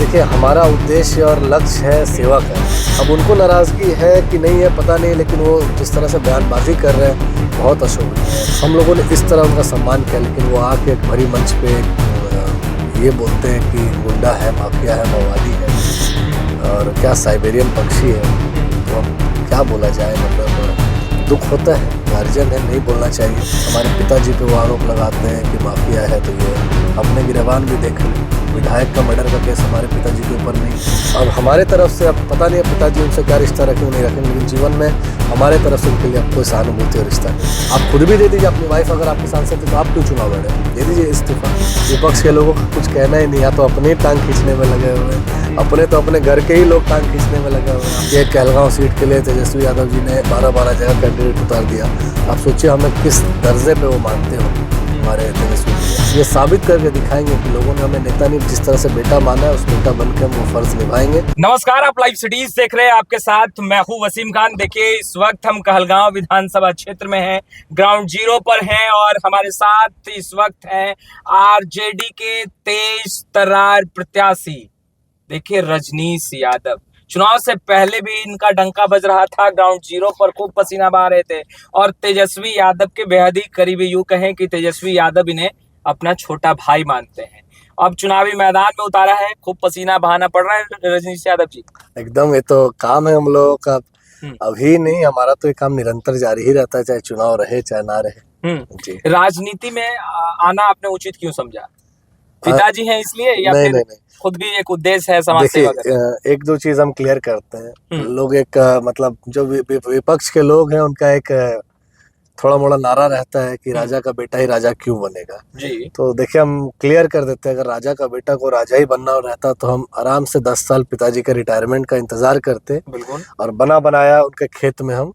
देखिए, हमारा उद्देश्य और लक्ष्य है सेवा करना। अब उनको नाराज़गी है कि नहीं है पता नहीं, लेकिन वो जिस तरह से बयानबाजी कर रहे हैं बहुत अशोभनीय है। हम लोगों ने इस तरह उनका सम्मान किया, लेकिन वो आके एक भरी मंच पे ये बोलते हैं कि गुंडा है, माफिया है, माओवादी है और क्या साइबेरियन पक्षी है। तो क्या बोला जाए, मतलब दुख होता है, गार्जियन है, नहीं बोलना चाहिए। हमारे पिताजी पे वो आरोप लगाते हैं कि माफिया है, तो ये अपने गिरबान भी देख लें। विधायक का मर्डर का केस हमारे पिताजी के ऊपर नहीं। अब हमारे तरफ से, अब पता नहीं है पिताजी उनसे क्या रिश्ता रखें नहीं रखें, लेकिन जीवन में हमारे तरफ से उनके लिए अब कोई सहानुभूति और रिश्ता नहीं। आप खुद भी दे दीजिए, अपनी वाइफ अगर आपके सांसद है तो आप क्यों चुनाव लड़े, दे दीजिए इस्तीफा। विपक्ष के लोगों को कुछ कहना ही नहीं, या तो अपने ही टांग खींचने में लगे हुए हैं, अपने तो अपने घर के ही लोग टांग खींचने में लगे हुए हैं। ये कहलगांव सीट के लिए तेजस्वी यादव जी ने 12 जगह कैंडिडेट उतार दिया। आप सोचिए हमें किस दर्जे पे वो मानते हो हमारे तेजस्वी। ये साबित करके दिखाएंगे कि लोगों ने हमें नेता नहीं, जिस तरह से बेटा माना है उस बेटा बनकर हम वो फर्ज निभाएंगे। नमस्कार, आप लाइव सिटीज देख रहे हैं। आपके साथ मैं हूं वसीम खान। देखिए, इस वक्त हम कहलगांव विधानसभा क्षेत्र में हैं, ग्राउंड जीरो पर हैं और हमारे साथ इस वक्त हैं आरजेडी के तेज तर्रार प्रत्याशी, देखिए रजनीश यादव। चुनाव से पहले भी इनका डंका बज रहा था, ग्राउंड जीरो पर खूब पसीना बहा रहे थे और तेजस्वी यादव के बेहद ही करीबी, यूं कहें कि तेजस्वी यादव इन्हें अपना छोटा भाई मानते हैं। अब चुनावी मैदान में उतारा है, खूब पसीना बहाना पड़ रहा है रजनीश यादव जी। एकदम, ये तो काम है हम लोगों का। अभी नहीं, हमारा तो ये काम निरंतर जारी ही रहता है, चाहे चुनाव रहे चाहे ना रहे। जी। राजनीति में आना आपने उचित क्यों समझा? पिताजी हैं इसलिए या नहीं, फिर नहीं, नहीं। खुद भी एक उद्देश्य है समाज सेवा का? एक दो चीज हम क्लियर करते हैं। लोग एक मतलब जो विपक्ष के लोग हैं उनका एक थोड़ा मोड़ा नारा रहता है कि राजा का बेटा ही राजा क्यों बनेगा। जी। तो देखिए, हम क्लियर कर देते हैं, अगर राजा का बेटा को राजा ही बनना रहता तो हम आराम से 10 साल पिताजी के रिटायरमेंट का इंतजार करते और बना बनाया उनके खेत में हम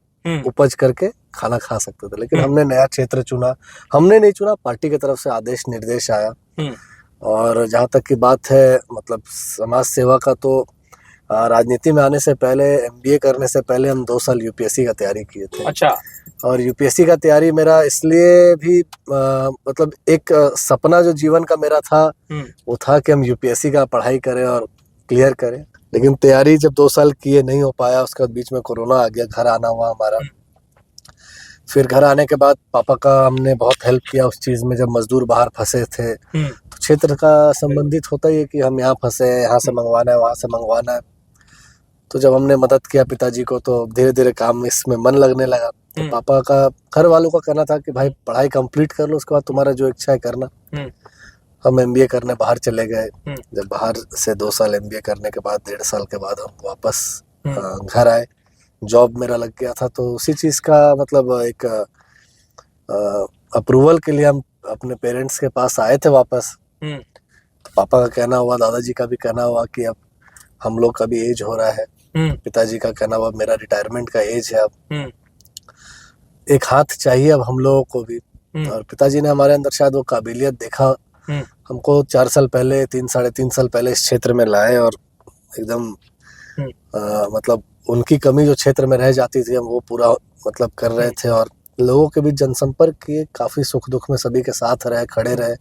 उपज करके खाना खा सकते थे। लेकिन हमने नया क्षेत्र चुना, हमने नहीं चुना, पार्टी की तरफ से आदेश निर्देश आया। और जहाँ तक की बात है मतलब समाज सेवा का, तो राजनीति में आने से पहले, MBA करने से पहले हम 2 साल UPSC का तैयारी किए थे। अच्छा। और UPSC का तैयारी मेरा इसलिए भी मतलब एक सपना जो जीवन का मेरा था वो था कि हम UPSC का पढ़ाई करें और क्लियर करें। लेकिन तैयारी जब 2 साल किए नहीं हो पाया, उसके बाद बीच में कोरोना आ गया, घर आना हुआ हमारा। फिर घर आने के बाद पापा का हमने बहुत हेल्प किया उस चीज़ में, जब मजदूर बाहर फंसे थे। तो क्षेत्र का संबंधित होता ही है कि हम यहाँ फंसे हैं, यहाँ से मंगवाना है, वहाँ से मंगवाना है। तो जब हमने मदद किया पिताजी को तो धीरे धीरे काम इसमें मन लगने लगा। तो पापा का, घर वालों का कहना था कि भाई पढ़ाई कंप्लीट कर लो, उसके बाद तुम्हारा जो इच्छा है करना। हम MBA करने बाहर चले गए। जब बाहर से 2 साल MBA करने के बाद 1.5 साल के बाद हम वापस घर आए। जॉब मेरा लग गया था, तो उसी चीज़ का मतलब एक अप्रूवल के लिए हम अपने पेरेंट्स के पास आए थे वापस। तो पापा का कहना हुआ, दादाजी का भी कहना हुआ कि अब हम लोग का भी एज हो रहा है। पिताजी का कहना हुआ मेरा रिटायरमेंट का एज है, अब एक हाथ चाहिए अब हम लोगों को भी। और पिताजी ने हमारे अंदर शायद वो काबिलियत देखा, हमको 4 साल पहले, 3-3.5 साल पहले इस क्षेत्र में लाए और एकदम मतलब उनकी कमी जो क्षेत्र में रह जाती थी हम वो पूरा मतलब कर रहे थे। और लोगों के बीच जनसंपर्क किए, काफी सुख दुख में सभी के साथ रहे, खड़े रहे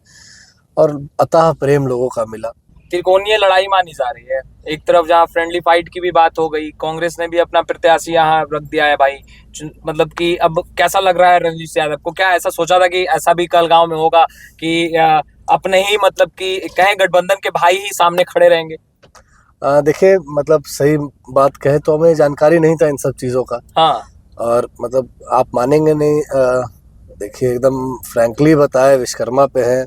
और अतः प्रेम लोगों का मिला। त्रिकोणीय लड़ाई मानी जा रही है, एक तरफ जहां फ्रेंडली फाइट की भी बात हो गई, कांग्रेस ने भी अपना प्रत्याशी यहां रख दिया है भाई। मतलब कि अब कैसा लग रहा है रजनीश यादव को? क्या ऐसा सोचा था कि ऐसा भी कहलगांव में होगा कि अपने ही मतलब कि कहें गठबंधन के भाई ही सामने खड़े रहेंगे? देखिए, मतलब सही बात कहे तो हमें जानकारी नहीं था इन सब चीज़ों का। हाँ। और मतलब आप मानेंगे नहीं, देखिए एकदम फ्रैंकली बताए, विश्वकर्मा पे है,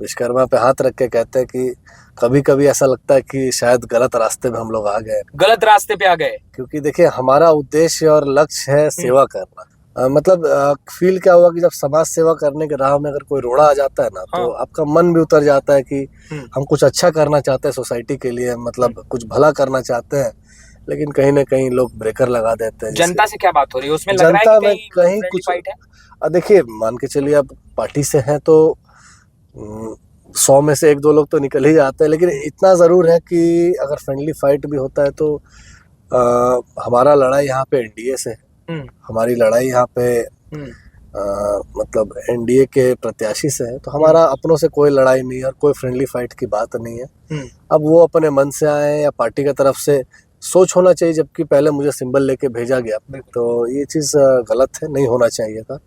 विश्वकर्मा पे हाथ रख के कहते हैं कि कभी कभी ऐसा लगता है कि शायद गलत रास्ते में हम लोग आ गए। गलत रास्ते पे आ गए? क्योंकि देखिए, हमारा उद्देश्य और लक्ष्य है सेवा करना। मतलब फील क्या हुआ कि जब समाज सेवा करने के राह में अगर कोई रोड़ा आ जाता है ना, तो आपका मन भी उतर जाता है कि हम कुछ अच्छा करना चाहते हैं सोसाइटी के लिए, मतलब कुछ भला करना चाहते हैं, लेकिन कहीं ना कहीं लोग ब्रेकर लगा देते हैं। जनता से क्या बात हो रही है उसमें? लग जनता रहा है में कहीं कुछ फाइट है? देखिए, मान के चलिए आप पार्टी से हैं तो 100 में से 1-2 लोग तो निकल ही जाते हैं, लेकिन इतना जरूर है कि अगर फ्रेंडली फाइट भी होता है तो हमारा लड़ाई यहाँ पे NDA से है, हमारी लड़ाई यहाँ पे मतलब एनडीए के प्रत्याशी से है, तो हमारा अपनों से कोई लड़ाई नहीं है और कोई फ्रेंडली फाइट की बात नहीं है। अब वो अपने मन से आए या पार्टी की तरफ से सोच होना चाहिए, जबकि पहले मुझे सिंबल लेके भेजा गया, तो ये चीज़ गलत है, नहीं होना चाहिए था।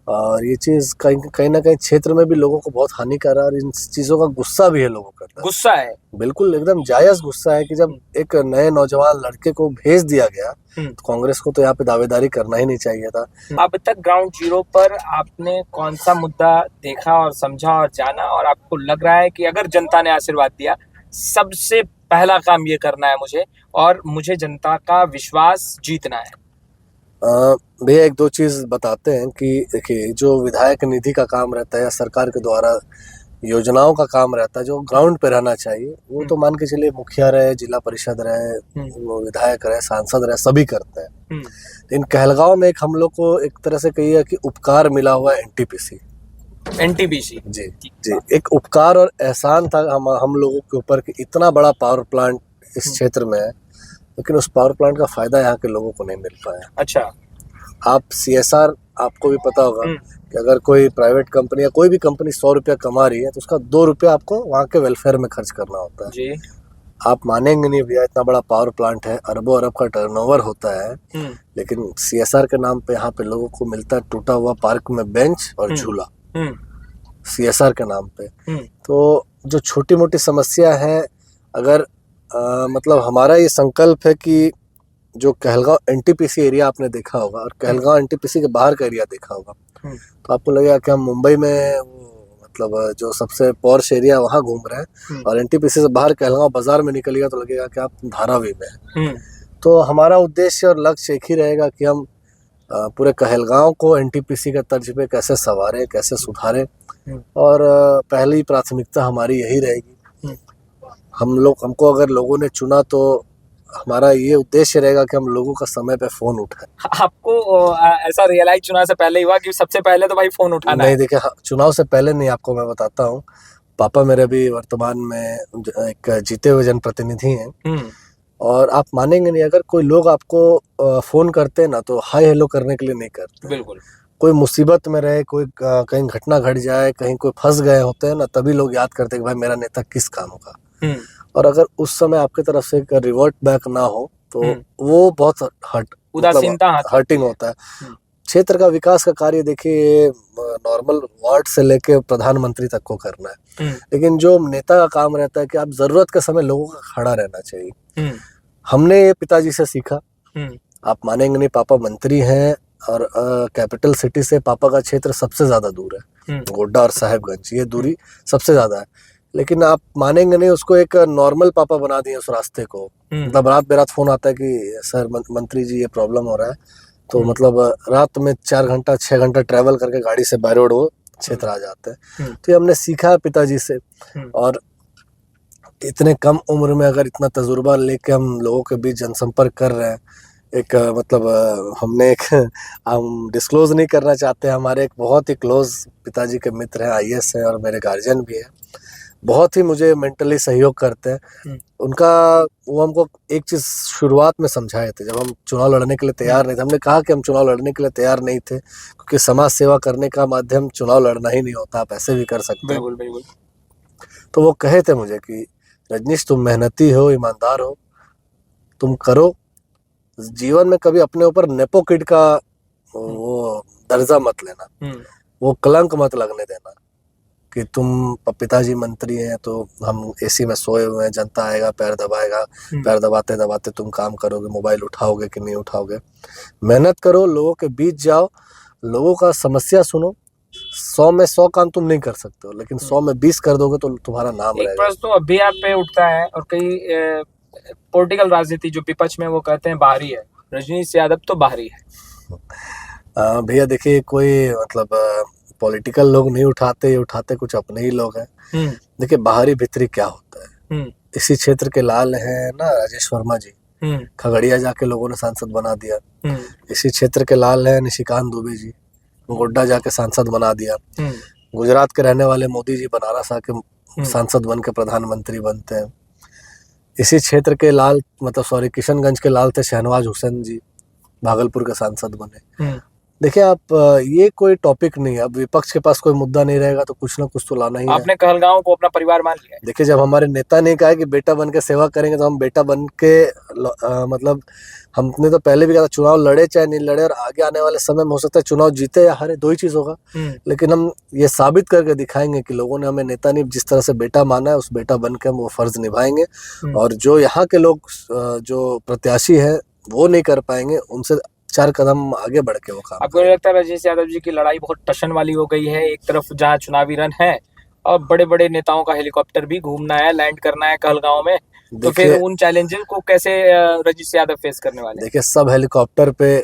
और ये चीज़ कहीं ना कहीं क्षेत्र में भी लोगों को बहुत हानिकारक, और इन चीज़ों का गुस्सा भी है लोगों का। गुस्सा है, बिल्कुल एकदम जायज़ गुस्सा है कि जब एक नए नौजवान लड़के को भेज दिया गया, तो कांग्रेस को तो यहाँ पे दावेदारी करना ही नहीं चाहिए था। अब तक ग्राउंड जीरो पर आपने कौन सा मुद्दा देखा और समझा और जाना, और आपको लग रहा है कि अगर जनता ने आशीर्वाद दिया, सबसे पहला काम ये करना है मुझे, और मुझे जनता का विश्वास जीतना है? भैया एक दो चीज़ बताते हैं कि देखिए, जो विधायक निधि का काम रहता है या सरकार के द्वारा योजनाओं का काम रहता है, जो ग्राउंड पे रहना चाहिए, वो तो मान के चलिए मुखिया रहे, जिला परिषद रहे, विधायक रहे, सांसद रहे, सभी करते हैं। इन कहलगांव में एक हम लोग को एक तरह से कहिए कि उपकार मिला हुआ है, एनटीपीसी। जी जी, एक उपकार और एहसान था हम लोगों के ऊपर कि इतना बड़ा पावर प्लांट इस क्षेत्र में है, लेकिन उस पावर प्लांट का फायदा यहाँ के लोगों को नहीं मिल पाया। अच्छा, आप CSR, आपको भी पता होगा कि अगर कोई प्राइवेट कंपनी या कोई भी कंपनी 100 रुपया कमा रही है, तो उसका 2 रुपया आपको वहाँ के वेलफेयर में खर्च करना होता है जी। आप मानेंगे नहीं भैया, इतना बड़ा पावर प्लांट है, अरबों अरब का टर्नओवर होता है, लेकिन CSR के नाम पे यहाँ पे लोगों को मिलता है टूटा हुआ पार्क में बेंच और झूला, CSR के नाम पे। तो जो छोटी मोटी समस्या है, अगर मतलब हमारा ये संकल्प है कि जो कहलगांव NTPC एरिया आपने देखा होगा और कहलगांव NTPC के बाहर का एरिया देखा होगा, तो आपको लगेगा कि हम मुंबई में मतलब जो सबसे पॉश एरिया वहाँ घूम रहे हैं, और NTPC से बाहर कहलगांव बाजार में निकलिएगा तो लगेगा कि आप धारावी में हैं। तो हमारा उद्देश्य और लक्ष्य एक ही रहेगा कि हम पूरे कहलगांव को NTPC के तर्ज पे कैसे संवारें, कैसे सुधारें, और पहली प्राथमिकता हमारी यही रहेगी। हमको अगर लोगों ने चुना तो हमारा ये उद्देश्य रहेगा कि हम लोगों का समय पे फोन उठाएं। आपको ऐसा रियलाइज चुनाव से पहले हुआ कि सबसे पहले तो भाई फोन उठाना नहीं, देखिए चुनाव से पहले नहीं, आपको मैं बताता हूँ, पापा मेरे भी वर्तमान में एक जीते हुए जनप्रतिनिधि हैं, और आप मानेंगे नहीं, अगर कोई लोग आपको फोन करते हैं ना, तो हाय हेलो करने के लिए नहीं करते। बिल्कुल। कोई मुसीबत में रहे, कोई कहीं घटना घट जाए, कहीं कोई फंस गए होते हैं ना, तभी लोग याद करते हैं कि भाई मेरा नेता किस काम का। और अगर उस समय आपके तरफ से रिवर्ट बैक ना हो, तो वो बहुत हर्टिंग होता है। क्षेत्र का विकास का कार्य देखिए, नॉर्मल वार्ड से लेके प्रधानमंत्री तक को करना है, लेकिन जो नेता का काम रहता है कि आप जरूरत के समय लोगों का खड़ा रहना चाहिए। हमने ये पिताजी से सीखा। आप मानेंगे नहीं, पापा मंत्री हैं, और कैपिटल सिटी से पापा का क्षेत्र सबसे ज्यादा दूर है, गोड्डा और साहेबगंज, ये दूरी सबसे ज्यादा है, लेकिन आप मानेंगे नहीं, उसको एक नॉर्मल पापा बना दिए उस रास्ते को। मतलब रात बेरात फोन आता है कि सर मंत्री जी ये प्रॉब्लम हो रहा है, तो मतलब रात में 4 घंटा 6 घंटा ट्रैवल करके गाड़ी से बाय रोड वो क्षेत्र आ जाते हैं। तो ये हमने सीखा है पिताजी से, और इतने कम उम्र में अगर इतना तजुर्बा लेके हम लोगों के बीच जनसंपर्क कर रहे हैं, एक मतलब हमने एक हम डिस्क्लोज नहीं करना चाहते, हमारे एक बहुत ही क्लोज पिताजी के मित्र हैं, IAS हैं, और मेरे गार्जियन भी हैं, बहुत ही मुझे मेंटली सहयोग करते हैं। उनका वो हमको एक चीज़ शुरुआत में समझाए थे, जब हम चुनाव लड़ने के लिए तैयार नहीं थे, हमने कहा कि हम चुनाव लड़ने के लिए तैयार नहीं थे, क्योंकि समाज सेवा करने का माध्यम चुनाव लड़ना ही नहीं होता, आप ऐसे भी कर सकते हो। बिल्कुल। तो वो कहे थे मुझे कि रजनीश, तुम मेहनती हो, ईमानदार हो, तुम करो, जीवन में कभी अपने ऊपर नेपो किड का वो दर्जा मत लेना, वो कलंक मत लगने देना कि तुम पिताजी मंत्री हैं तो हम AC में सोए हुए हैं, जनता आएगा पैर दबाएगा, पैर दबाते दबाते तुम काम करोगे, मोबाइल उठाओगे कि नहीं उठाओगे। मेहनत करो, लोगों के बीच जाओ, लोगों का समस्या सुनो। 100 में 100 काम तुम नहीं कर सकते हो, लेकिन 100 में 20 कर दोगे तो तुम्हारा नाम रहेगा। एक प्रश्न तो अभी आप पे उठता है, और कई पॉलिटिकल राजनीति जो विपक्ष में वो कहते हैं बाहरी है, रजनीश यादव तो बाहरी है। भैया देखिए, कोई मतलब पॉलिटिकल लोग नहीं उठाते, ये उठाते कुछ अपने ही लोग हैं। देखिए बाहरी भीतरी क्या होता है, इसी क्षेत्र के लाल हैं ना राजेश वर्मा जी, खगड़िया जाके लोगों ने सांसद बना दिया। इसी क्षेत्र के लाल हैं निशिकांत दुबे जी, गोड्डा जाके सांसद बना दिया। गुजरात के रहने वाले मोदी जी बनारस आके सांसद बन के प्रधानमंत्री बनते हैं। इसी क्षेत्र के लाल, मतलब सॉरी, किशनगंज के लाल थे शहनवाज हुसैन जी, भागलपुर के सांसद बने। देखिए आप ये कोई टॉपिक नहीं है। अब विपक्ष के पास कोई मुद्दा नहीं रहेगा तो कुछ ना कुछ तो लाना ही है। आपने कहलगांव को अपना परिवार मान लिया है? देखिए जब हमारे नेता ने कहा है कि बेटा बन के सेवा करेंगे तो हम बेटा बन के मतलब हमने तो पहले भी कहा था चुनाव लड़े चाहे नहीं लड़े, और आगे आने वाले समय में हो सकता है चुनाव जीते या हारे, दो ही चीज होगा। लेकिन हम ये साबित करके दिखाएंगे कि लोगों ने हमें नेता नहीं जिस तरह से बेटा माना है उस बेटा बन के हम वो फर्ज निभाएंगे। और जो यहाँ के लोग जो प्रत्याशी है वो नहीं कर पाएंगे, उनसे 4 कदम आगे बढ़ के वो काम आपको नहीं लगता राजेश यादव जी की लड़ाई बहुत टशन वाली हो गई है? एक तरफ जहाँ चुनावी रन है और बड़े बड़े नेताओं का हेलीकॉप्टर भी घूमना है, लैंड करना है कहलगांव में, तो फिर उन चैलेंजेस को कैसे राजेश यादव फेस करने वाले? देखिए सब हेलीकॉप्टर पे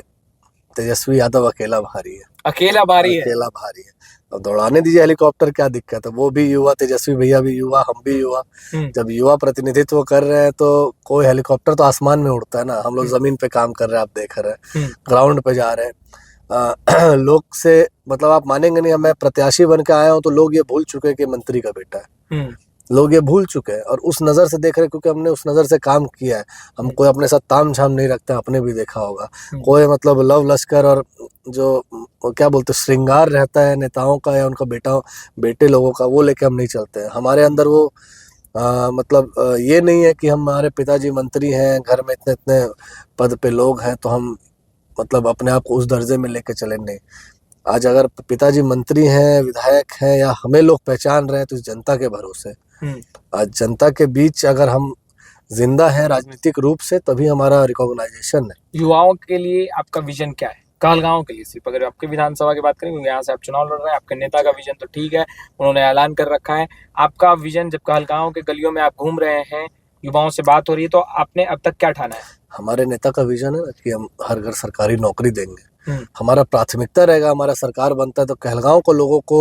तेजस्वी यादव अकेला भारी है। अकेला भारी है? अकेला भारी है। अब दौड़ाने दीजिए हेलीकॉप्टर, क्या दिक्कत है? वो भी युवा, तेजस्वी भैया भी युवा, हम भी युवा। जब युवा प्रतिनिधित्व कर रहे हैं तो कोई हेलीकॉप्टर तो आसमान में उड़ता है ना, हम लोग जमीन पे काम कर रहे हैं, आप देख रहे हैं, ग्राउंड पे जा रहे हैं। लोग से मतलब आप मानेंगे नहीं, मैं प्रत्याशी बन के आया हूँ तो लोग ये भूल चुके हैं कि मंत्री का बेटा है। लोग ये भूल चुके हैं और उस नजर से देख रहे हैं, क्योंकि हमने उस नजर से काम किया है। हम कोई अपने साथ ताम झाम नहीं रखते, आपने भी देखा होगा। कोई मतलब लव लश्कर और जो क्या बोलते श्रृंगार रहता है नेताओं का या उनका बेटे लोगों का, वो लेके हम नहीं चलते हैं। हमारे अंदर वो ये नहीं है कि हमारे पिताजी मंत्री हैं, घर में इतने इतने पद पे लोग हैं तो हम मतलब अपने आप को उस दर्जे में लेके चले, नहीं। आज अगर पिताजी मंत्री हैं, विधायक हैं या हमें लोग पहचान रहे हैं तो इस जनता के भरोसे। आज जनता के बीच अगर हम जिंदा हैं राजनीतिक रूप से तभी हमारा रिकॉग्नाइजेशन है। युवाओं के लिए आपका विजन क्या है कहलगांव के लिए? सिर्फ अगर आपके विधानसभा की बात करें, क्योंकि यहाँ से आप चुनाव लड़ रहे हैं, आपके नेता का विजन तो ठीक है, उन्होंने ऐलान कर रखा है। आपका विजन जब कहलगांव के गलियों में आप घूम रहे हैं, युवाओं से बात हो रही है, तो आपने अब तक क्या ठाना है? हमारे नेता का विजन है ना कि हम हर घर सरकारी नौकरी देंगे। हमारा प्राथमिकता रहेगा, हमारा सरकार बनता है तो कहलगांव को लोगों को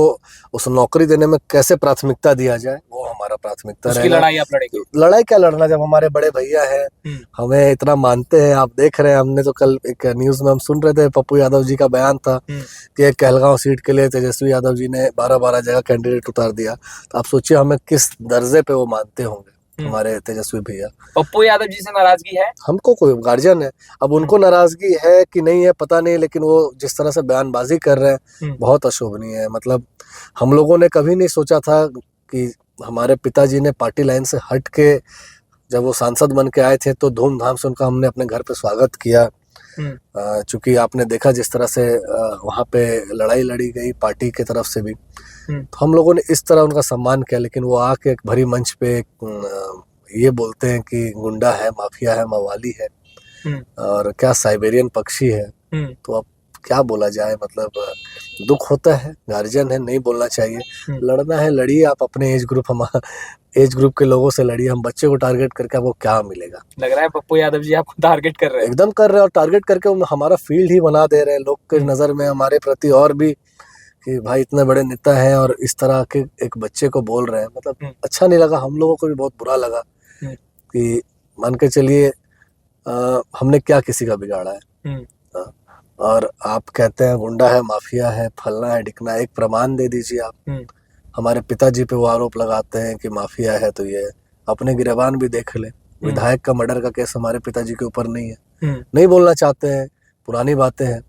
उस नौकरी देने में कैसे प्राथमिकता दिया जाए वो हमारा प्राथमिकता उसकी रहेगा। लड़ाई आप लड़ेंगे? लड़ाई क्या लड़ना, जब हमारे बड़े भैया हैं हमें इतना मानते हैं, आप देख रहे हैं। हमने तो कल एक न्यूज में हम सुन रहे थे, पप्पू यादव जी का बयान था कि कहलगांव सीट के लिए तेजस्वी यादव जी ने 12-12 जगह कैंडिडेट उतार दिया। तो आप सोचिए हमें किस दर्जे पे वो मानते होंगे हमारे तेजस्वी भैया। पप्पू यादव जी से नाराजगी है? हमको कोई गार्जियन है, अब उनको नाराजगी है कि नहीं है पता नहीं, लेकिन वो जिस तरह से बयानबाजी कर रहे हैं बहुत अशोभनीय है। मतलब हम लोगों ने कभी नहीं सोचा था कि हमारे पिताजी ने पार्टी लाइन से हट के जब वो सांसद बन के आए थे तो धूमधाम से उनका हमने अपने घर पे स्वागत किया। चूंकि आपने देखा जिस तरह से वहाँ पे लड़ाई लड़ी गई पार्टी की तरफ से भी, तो हम लोगों ने इस तरह उनका सम्मान किया। लेकिन वो आके एक भरी मंच पे ये बोलते हैं कि गुंडा है, माफिया है, मवाली है और क्या साइबेरियन पक्षी है। तो अब क्या बोला जाए, मतलब दुख होता है, गार्जियन है, नहीं बोलना चाहिए। लड़ना है लड़िए, आप अपने एज ग्रुप के लोगों से लड़िए। हम बच्चे को टारगेट करके आपको क्या मिलेगा? लग रहा है पप्पू यादव जी आपको टारगेट कर रहे हैं। एकदम कर रहे हैं, और टारगेट करके हमारा फील्ड ही बना दे रहे हैं लोग के नजर में हमारे प्रति, और भी कि भाई इतने बड़े नेता हैं और इस तरह के एक बच्चे को बोल रहे हैं। मतलब अच्छा नहीं लगा, हम लोगों को भी बहुत बुरा लगा कि मान के चलिए हमने क्या किसी का बिगाड़ा है। और आप कहते हैं गुंडा है, माफिया है, फलना है, ढिकना है, एक प्रमाण दे दीजिए आप। हमारे पिताजी पे वो आरोप लगाते हैं कि माफिया है, तो ये अपने गिरबान भी देख ले। विधायक का मर्डर का केस हमारे पिताजी के ऊपर नहीं है, नहीं बोलना चाहते हैं, पुरानी बातें हैं।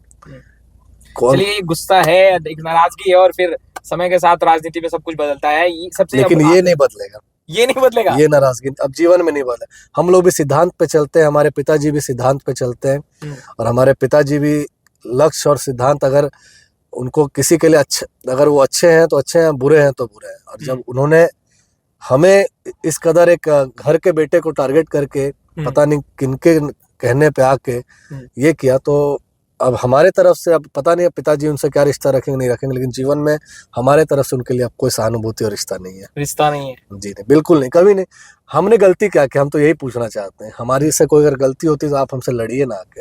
चलिए गुस्सा है, एक नाराजगी है, और फिर समय के साथ राजनीति में सब कुछ बदलता है। सबसे लेकिन ये नहीं बदलेगा, ये नहीं बदलेगा, ये नाराजगी अब जीवन में नहीं बदले। हम लोग भी सिद्धांत पे चलते हैं, हमारे पिताजी भी सिद्धांत पे चलते हैं, और हमारे पिताजी भी लक्ष्य और सिद्धांत, अगर उनको किसी के लिए अच्छे, अगर वो अच्छे हैं तो अच्छे हैं, बुरे हैं तो बुरे हैं। और जब उन्होंने हमें इस कदर एक घर के बेटे को टारगेट करके पता नहीं किनके कहने पे आके ये किया, तो अब हमारे तरफ से अब पता नहीं पिताजी उनसे क्या रिश्ता रखेंगे नहीं रखेंगे, लेकिन जीवन में हमारे तरफ से उनके लिए अब कोई सहानुभूति और रिश्ता नहीं है। रिश्ता नहीं है जी नहीं, बिल्कुल नहीं, कभी नहीं। हमने गलती क्या की, हम तो यही पूछना चाहते हैं। हमारी से कोई अगर गलती होती तो आप हमसे लड़िए ना आके,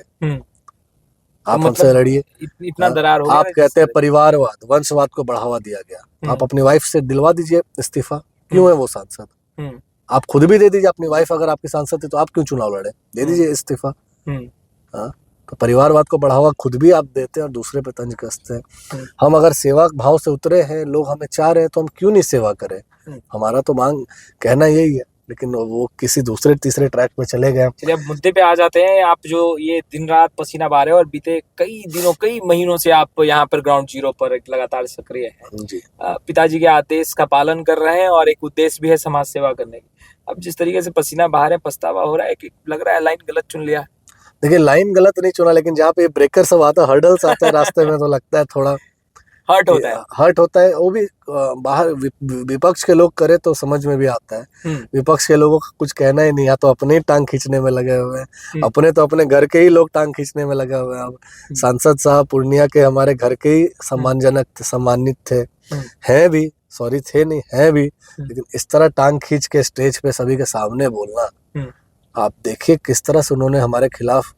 आप तो हमसे लड़िए। इतना दरार हो गया। आप कहते हैं परिवारवाद, वंशवाद को बढ़ावा दिया गया, आप अपनी वाइफ से दिलवा दीजिए इस्तीफा। क्यों है वो सांसद? आप खुद भी दे दीजिए, अपनी वाइफ अगर आपकी सांसद है तो आप क्यों चुनाव लड़े? दे दीजिए इस्तीफा। तो परिवारवाद को बढ़ावा खुद भी आप देते हैं और दूसरे पे तंज कसते हैं। हम अगर सेवा भाव से उतरे हैं, लोग हमें चाह रहे हैं, तो हम क्यों नहीं सेवा करें? हमारा तो मांग कहना यही है। लेकिन वो किसी दूसरे तीसरे ट्रैक पे चले गए। चलिए अब मुद्दे पे आ जाते हैं। आप जो ये दिन रात पसीना बहा रहे हो और बीते कई दिनों कई महीनों से आप यहाँ पर ग्राउंड जीरो पर एक लगातार सक्रिय हैं। जी पिताजी के आदेश का पालन कर रहे हैं और एक उद्देश्य भी है समाज सेवा करने की। अब जिस तरीके से पसीना बहा रहे हैं, पछतावा हो रहा है कि लग रहा है लाइन गलत चुन लिया। देखिए लाइन गलत नहीं चुना, लेकिन जहाँ पे ब्रेकर सब आता है, हर्डल्स आते हैं रास्ते में, तो लगता है थोड़ा हर्ट होता है। हर्ट होता है। वो भी बाहर विपक्ष के लोग करे तो समझ में भी आता है। विपक्ष के लोगों का कुछ कहना ही नहीं, या तो अपने ही टांग खींचने में लगे हुए हैं, अपने तो अपने घर के ही लोग टांग खींचने में लगे हुए हैं। अब सांसद साहब पूर्णिया के हमारे घर के ही सम्मानजनक थे, सम्मानित थे, हैं भी, सॉरी थे नहीं, हैं भी, लेकिन इस तरह टांग खींच के स्टेज पे सभी के सामने बोलना, आप देखिए किस तरह से उन्होंने हमारे खिलाफ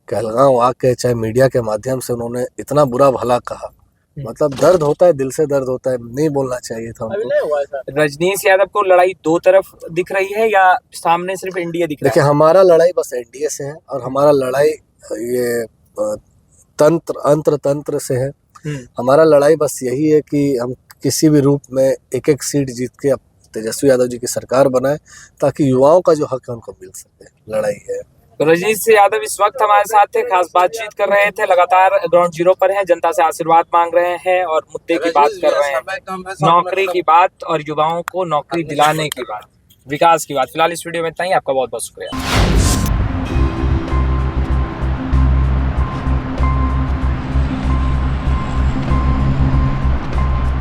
कहलगांव आके चाहे मीडिया के माध्यम से उन्होंने इतना बुरा भला कहा। मतलब दर्द होता है, दिल से दर्द होता है, नहीं बोलना चाहिए था उनको। रजनीश यादव को लड़ाई दो तरफ दिख रही है या सामने सिर्फ एनडीए दिख रहा है? देखिए हमारा लड़ाई बस एनडीए से है और हमारा लड़ाई ये अंतर तंत्र से है। हमारा लड़ाई बस यही है कि हम किसी भी रूप में एक एक सीट जीत के अब तेजस्वी यादव जी की सरकार बनाए, ताकि युवाओं का जो हक है उनको मिल सके। लड़ाई है। रजनीश यादव इस वक्त हमारे साथ थे, खास बातचीत कर रहे थे, लगातार ग्राउंड जीरो पर हैं, जनता से आशीर्वाद मांग रहे हैं और मुद्दे की बात कर रहे हैं, नौकरी की बात और युवाओं को नौकरी दिलाने की बात, विकास की बात। फिलहाल इस वीडियो में इतना ही। आपका बहुत बहुत शुक्रिया।